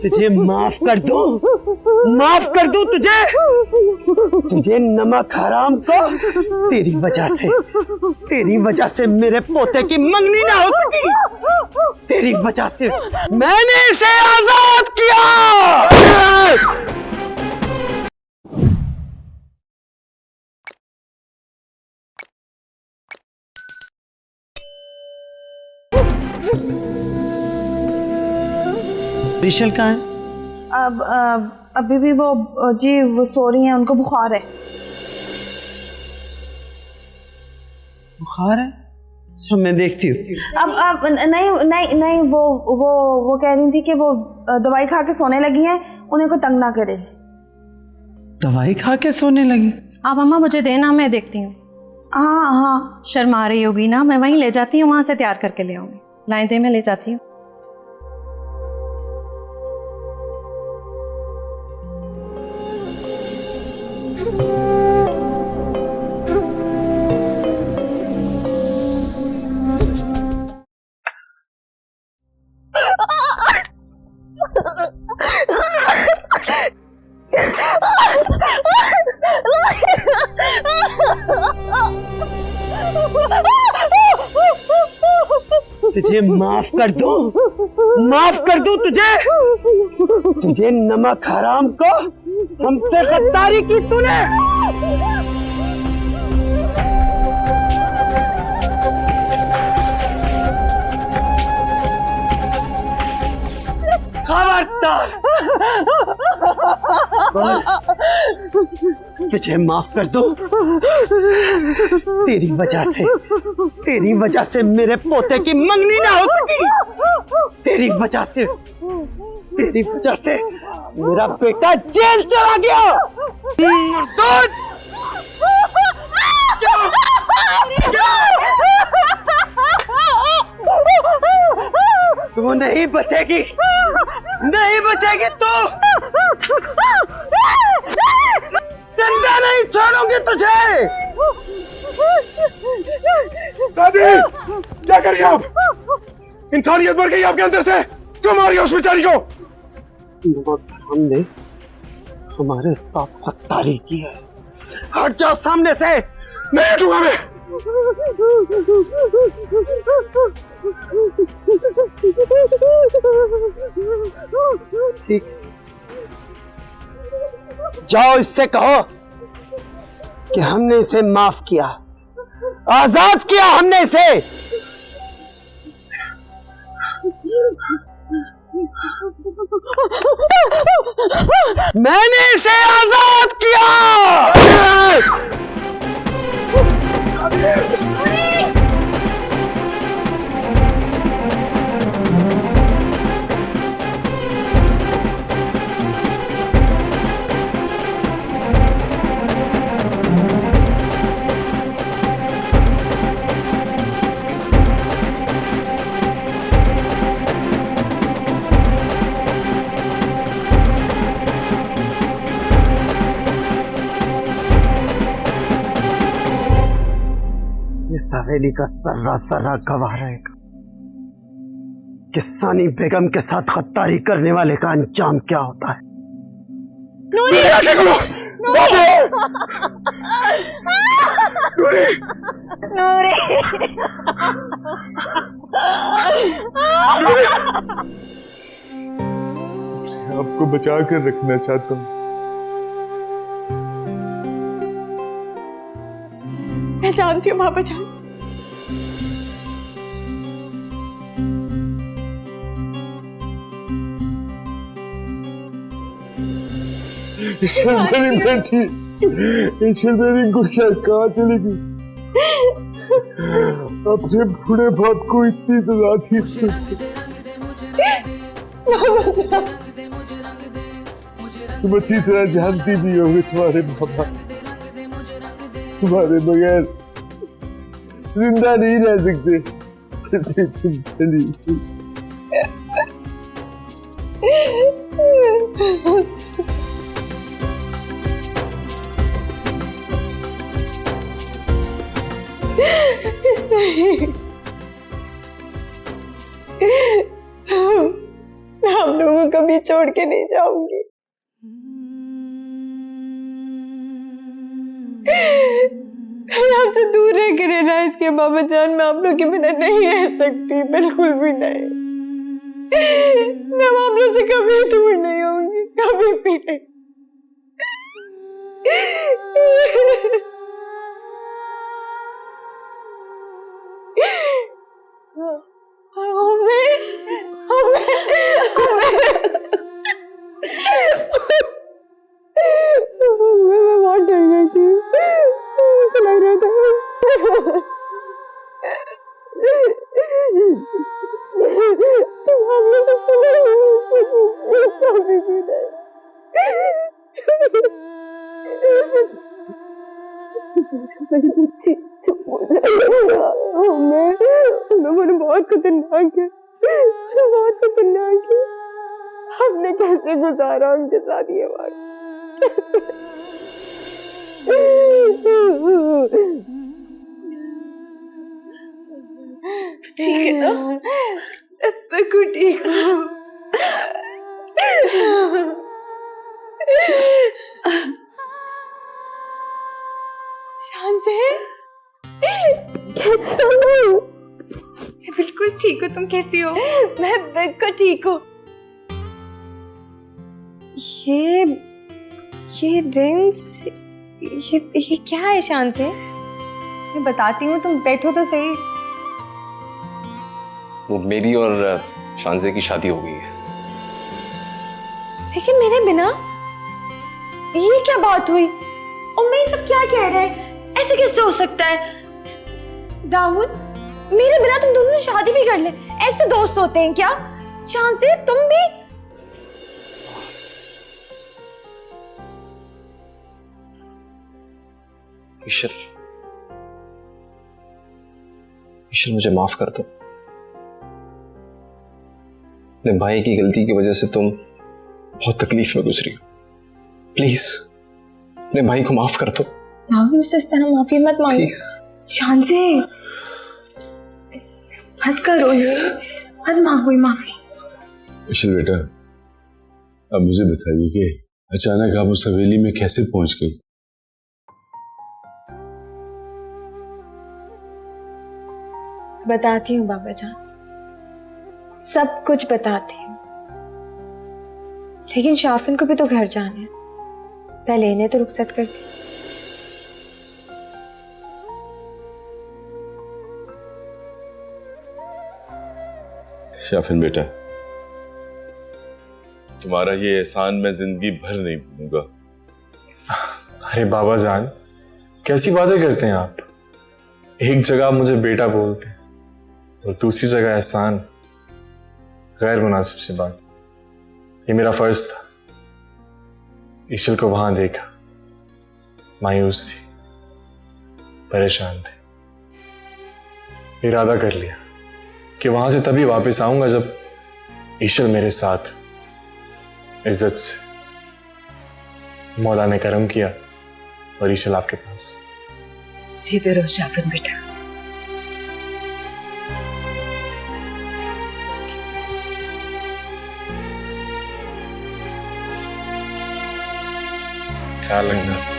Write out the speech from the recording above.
तुझे माफ कर दूं तुझे नमक हराम को। तेरी वजह से मेरे पोते की मंगनी ना हो सकी। तेरी वजह से मैंने इसे आजाद किया। विशल कहाँ है? अभी भी वो सो रही हैं, उनको बुखार है। बुखार है? अच्छा मैं देखती हूँ। अब नहीं वो कह रही थी कि वो दवाई खा के सोने लगी हैं, उन्हें कोई तंग ना करे। दवाई खा के सोने लगी? आप अम्मा मुझे देना, मैं देखती हूँ। हाँ शर्मा रही होगी ना, मैं वहीं ले जाती हूँ, वहां से तैयार करके ले आऊंगी। लाइन दे, मैं ले जाती हूँ। तुझे माफ कर दूं तुझे नमक हराम को। हमसे गद्दारी की तूने। खबरदार। तुझे माफ कर दूं। तेरी वजह से मेरे पोते की मंगनी ना हो सकी। तेरी वजह से मेरा बेटा जेल चला गया। तू नहीं बचेगी तू। जिंदा नहीं छोड़ूंगी तुझे। दादी, क्या कर रही आप? इंसानियत मर गई आपके अंदर से। क्यों मारी उस बेचारी को? हमने हमारे साथ गद्दारी की है। हट जाओ सामने से। नहीं हटूंगा मैं। ठीक, जाओ इससे कहो कि हमने इसे माफ किया, आजाद किया हमने इसे। मैंने इसे आजाद किया। इस हवेली का सर्रा गवाह रहेगा कि सानी बेगम के साथ गद्दारी करने वाले का अंजाम क्या होता है। नूरी! आपको बचा कर रखना चाहता हूँ। मैं जानती हूँ पापा जान। मेरी बेटी, मेरी गुड़िया कहाँ चली गई? अपने बूढ़े बाप को इतनी सजा थी। तुम अच्छी तरह जानती भी होगी तुम्हारे पापा तुम्हारे बगैर जिंदा नहीं रह सकते। तुम चली हम लोगों को कभी छोड़ के नहीं जाऊंगी। मैं आपसे दूर रह के रहना इसके बाबा जान, मैं आप लोग के बिना नहीं रह सकती, बिल्कुल भी नहीं। मैं आप लोग से कभी दूर नहीं होंगी, कभी भी नहीं। मैं बहुत डर गई थी, मुझे लग रहा था मैंने बहुत खतरनाक है, बहुत खतरनाक है। हमने कैसे गुजारा उनके साथ ये वक्त? ठीक है ना? बिल्कुल ठीक हूँ। शान से कैसे हो? मैं बिल्कुल ठीक हूँ, तुम कैसी हो? मैं बिल्कुल ठीक हूँ। ये रिंग्स, ये क्या है शान से? मैं बताती हूँ, तुम बैठो तो सही। वो मेरी और शानजे की शादी हो गई है। लेकिन मेरे बिना? ये क्या बात हुई? और मैं सब क्या कह रहे हैं? ऐसे कैसे हो सकता है? दाऊद, मेरे बिना तुम दोनों ने शादी भी कर ले, ऐसे दोस्त होते हैं क्या? शान से तुम भी? ईश्वर, मुझे माफ कर दो। अपने भाई की गलती की वजह से तुम बहुत तकलीफ में गुजरी हो। प्लीज अपने भाई को माफ कर दो। दाऊद, मुझसे इस तरह माफी मत मांगो। प्लीज शान से मत करो ये, मत मांगो माफी। ईश्वर बेटा, अब मुझे बताइए कि अचानक आप उस हवेली में कैसे पहुंच गई? बताती हूँ बाबा जान, सब कुछ बताती हूँ। लेकिन शाफिन को भी तो घर जाना है, पहले इन्हें तो रुखसत कर दी। शाफिन बेटा, तुम्हारा ये एहसान मैं जिंदगी भर नहीं भूलूंगा। अरे बाबा जान, कैसी बातें करते हैं आप? एक जगह आप मुझे बेटा बोलते हैं और दूसरी जगह एहसान। गैर मुनासिब सी बात। ये मेरा फर्ज था। ईशल को वहां देखा, मायूस थी, परेशान थे। इरादा कर लिया कि वहां से तभी वापस आऊंगा जब ईशल मेरे साथ इज्जत से। मौला ने करम किया और ईशल आपके पास। जीते रहो शाफिन बेटा। ख्याल रखना।